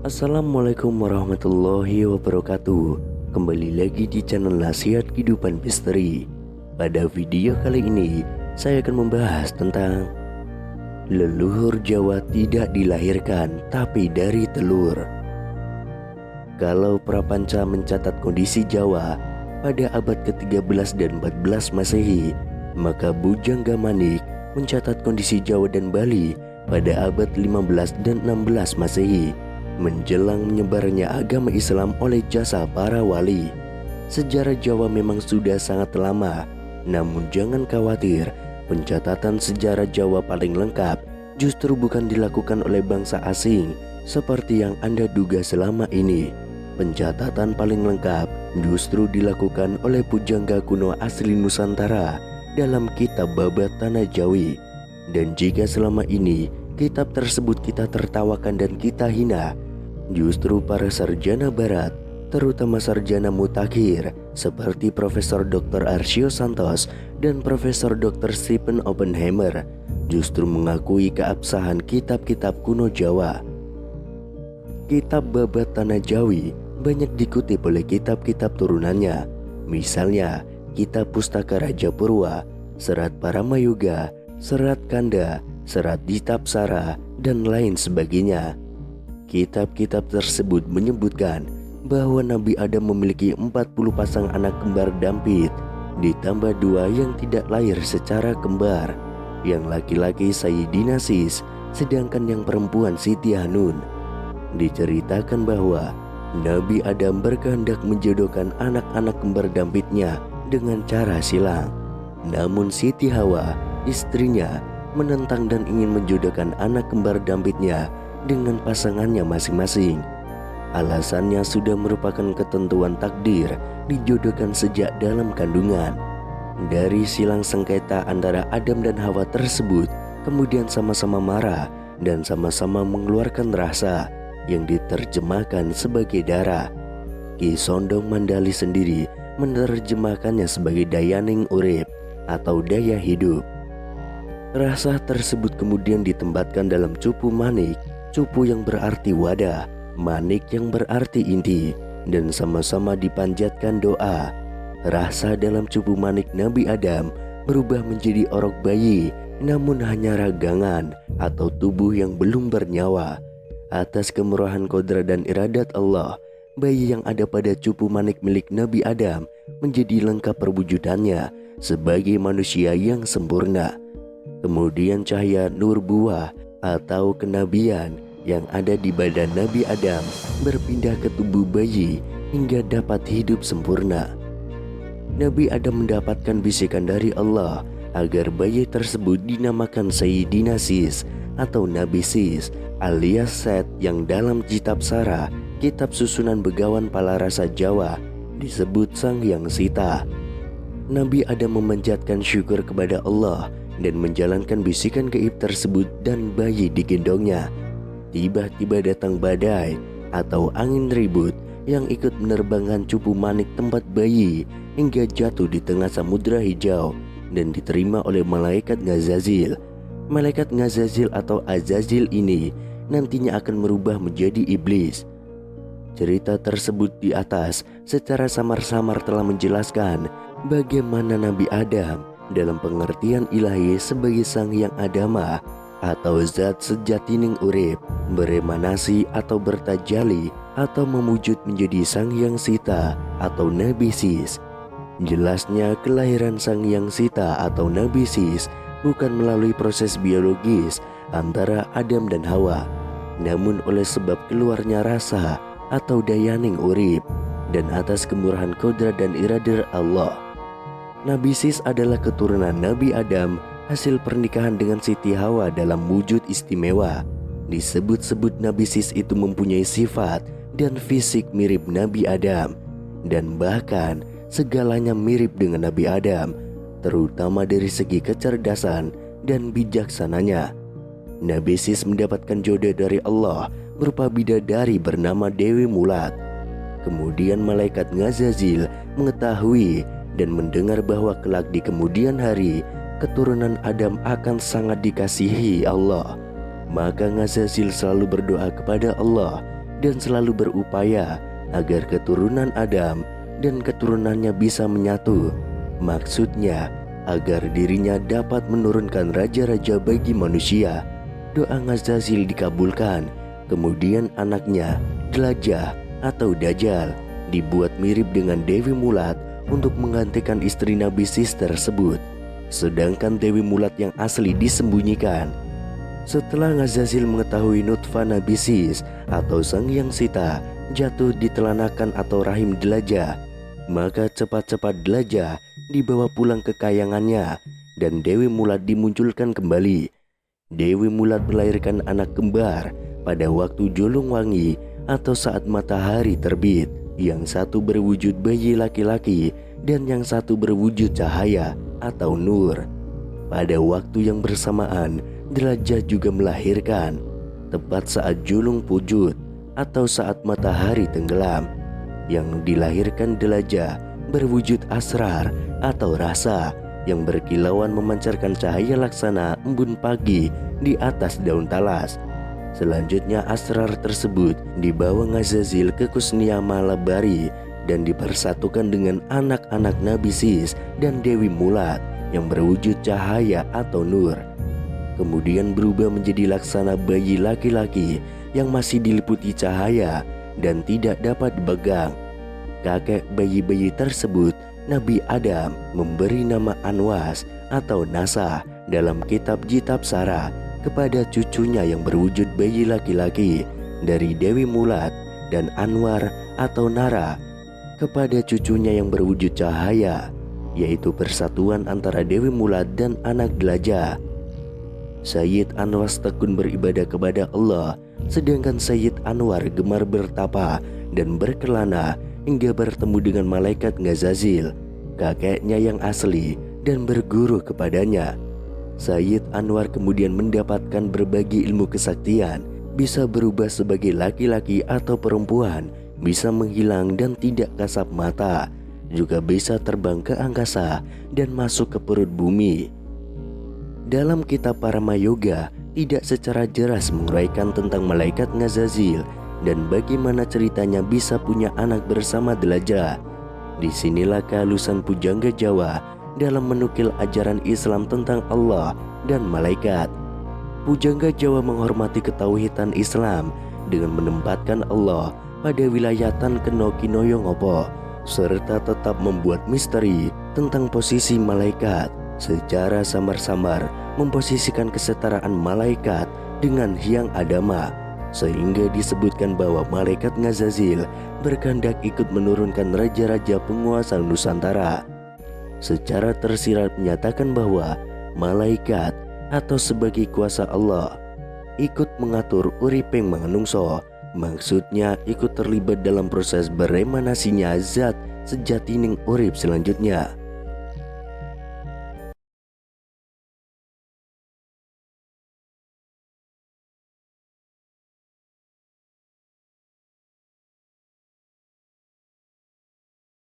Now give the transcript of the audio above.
Assalamualaikum warahmatullahi wabarakatuh. Kembali lagi di channel Nasihat Kehidupan Misteri. Pada video kali ini saya akan membahas tentang leluhur Jawa tidak dilahirkan tapi dari telur. Kalau Prapanca mencatat kondisi Jawa pada abad ke-13 dan 14 Masehi, maka Bujangga Manik mencatat kondisi Jawa dan Bali pada abad 15 dan 16 Masehi. Menjelang menyebarnya agama Islam oleh jasa para wali, sejarah Jawa memang sudah sangat lama. Namun jangan khawatir, pencatatan sejarah Jawa paling lengkap justru bukan dilakukan oleh bangsa asing seperti yang Anda duga selama ini. Pencatatan paling lengkap justru dilakukan oleh pujangga kuno asli Nusantara dalam kitab Babat Tanah Jawi. Dan jika selama ini kitab tersebut kita tertawakan dan kita hina, justru para sarjana barat, terutama sarjana mutakhir seperti Profesor Dr. Arsio Santos dan Profesor Dr. Stephen Oppenheimer, justru mengakui keabsahan kitab-kitab kuno Jawa. Kitab Babat Tanah Jawi banyak dikutip oleh kitab-kitab turunannya, misalnya Kitab Pustaka Raja Purwa, Serat Paramayoga, Serat Kanda, Serat Ditapsara, dan lain sebagainya. Kitab-kitab tersebut menyebutkan bahwa Nabi Adam memiliki 40 pasang anak kembar dampit, ditambah 2 yang tidak lahir secara kembar. Yang laki-laki Sayyidina Sis, sedangkan yang perempuan Siti Hanun. Diceritakan bahwa Nabi Adam berkehendak menjodohkan anak-anak kembar dampitnya dengan cara silang. Namun Siti Hawa, istrinya, menentang dan ingin menjodohkan anak kembar dampitnya dengan pasangannya masing-masing. Alasannya sudah merupakan ketentuan takdir dijodohkan sejak dalam kandungan. Dari silang sengketa antara Adam dan Hawa tersebut kemudian sama-sama marah dan sama-sama mengeluarkan rasa yang diterjemahkan sebagai darah. Ki Sondong Mandali sendiri menerjemahkannya sebagai dayaning urip atau daya hidup. Rasa tersebut kemudian ditempatkan dalam cupu manik, cupu yang berarti wadah, manik yang berarti inti, dan sama-sama dipanjatkan doa. Rasa dalam cupu manik Nabi Adam berubah menjadi orok bayi, namun hanya ragangan atau tubuh yang belum bernyawa. Atas kemurahan kodrat dan iradat Allah, bayi yang ada pada cupu manik milik Nabi Adam menjadi lengkap perwujudannya sebagai manusia yang sempurna. Kemudian cahaya nur buah atau kenabian yang ada di badan Nabi Adam berpindah ke tubuh bayi hingga dapat hidup sempurna. Nabi Adam mendapatkan bisikan dari Allah agar bayi tersebut dinamakan Sayyidina Sis atau Nabi Sis alias Set, yang dalam kitab Sara, kitab susunan begawan Palarasa Jawa, disebut Sang Hyang Sita. Nabi Adam memanjatkan syukur kepada Allah dan menjalankan bisikan gaib tersebut dan bayi digendongnya. Tiba-tiba datang badai atau angin ribut yang ikut menerbangkan cupu manik tempat bayi hingga jatuh di tengah samudra hijau dan diterima oleh malaikat Ngazazil. Malaikat Ngazazil atau Azazil ini nantinya akan merubah menjadi iblis. Cerita tersebut di atas secara samar-samar telah menjelaskan bagaimana Nabi Adam dalam pengertian ilahi sebagai Sang Hyang Adama atau zat sejatining urip beremanasi atau bertajali atau mewujud menjadi Sang Hyang Sita atau Nabi Sis. Jelasnya kelahiran Sang Hyang Sita atau Nabi Sis bukan melalui proses biologis antara Adam dan Hawa, namun oleh sebab keluarnya rasa atau dayaning urip dan atas kemurahan kodrat dan iradah Allah. Nabi Sis adalah keturunan Nabi Adam hasil pernikahan dengan Siti Hawa dalam wujud istimewa. Disebut-sebut Nabi Sis itu mempunyai sifat dan fisik mirip Nabi Adam, dan bahkan segalanya mirip dengan Nabi Adam, terutama dari segi kecerdasan dan bijaksananya. Nabi Sis mendapatkan jodoh dari Allah berupa bidadari bernama Dewi Mulat. Kemudian malaikat Ngazazil mengetahui dan mendengar bahwa kelak di kemudian hari keturunan Adam akan sangat dikasihi Allah. Maka Ngazazil selalu berdoa kepada Allah dan selalu berupaya agar keturunan Adam dan keturunannya bisa menyatu. Maksudnya agar dirinya dapat menurunkan raja-raja bagi manusia. Doa Ngazazil dikabulkan. Kemudian anaknya Dlajah atau Dajjal dibuat mirip dengan Dewi Mulat untuk menggantikan istri Nabi Sis tersebut. Sedangkan Dewi Mulat yang asli disembunyikan. Setelah Ngazazil mengetahui nutfah Nabi Sis atau Sang Hyang Sita jatuh di telanakan atau rahim Dlajah, maka cepat-cepat Dlajah dibawa pulang ke kayangannya dan Dewi Mulat dimunculkan kembali. Dewi Mulat melahirkan anak kembar pada waktu Jolong Wangi atau saat matahari terbit. Yang satu berwujud bayi laki-laki dan yang satu berwujud cahaya atau nur. Pada waktu yang bersamaan, Dlajah juga melahirkan tepat saat Julung Pujut atau saat matahari tenggelam. Yang dilahirkan Dlajah berwujud asrar atau rasa yang berkilauan memancarkan cahaya laksana embun pagi di atas daun talas. Selanjutnya asrar tersebut dibawa Ngazazil ke Kusnia Malabari dan dipersatukan dengan anak-anak Nabi Sis dan Dewi Mulat yang berwujud cahaya atau nur. Kemudian berubah menjadi laksana bayi laki-laki yang masih diliputi cahaya dan tidak dapat dipegang. Kakek bayi-bayi tersebut, Nabi Adam, memberi nama Anwas atau Nasah dalam kitab Jitab Sara kepada cucunya yang berwujud bayi laki-laki dari Dewi Mulat, dan Anwar atau Nara kepada cucunya yang berwujud cahaya, yaitu persatuan antara Dewi Mulat dan anak Dlajah. Sayyid Anwas tekun beribadah kepada Allah, sedangkan Sayyid Anwar gemar bertapa dan berkelana hingga bertemu dengan malaikat Ngazazil, kakeknya yang asli, dan berguru kepadanya. Sayyid Anwar kemudian mendapatkan berbagai ilmu kesaktian, bisa berubah sebagai laki-laki atau perempuan, bisa menghilang dan tidak kasat mata, juga bisa terbang ke angkasa dan masuk ke perut bumi. Dalam kitab Parama Yoga tidak secara jelas menguraikan tentang malaikat Ngazazil dan bagaimana ceritanya bisa punya anak bersama Dlajah. Disinilah kehalusan pujangga Jawa dalam menukil ajaran Islam tentang Allah dan malaikat. Pujangga Jawa menghormati ketauhidan Islam dengan menempatkan Allah pada wilayah Tan Keno Kinoyongopo, serta tetap membuat misteri tentang posisi malaikat, secara samar-samar memposisikan kesetaraan malaikat dengan Hyang Adama, sehingga disebutkan bahwa malaikat Ngazazil berkehendak ikut menurunkan raja-raja penguasa Nusantara. Secara tersirat menyatakan bahwa malaikat atau sebagai kuasa Allah ikut mengatur uriping mangunungso, maksudnya ikut terlibat dalam proses beremanasinya zat sejatining urip selanjutnya.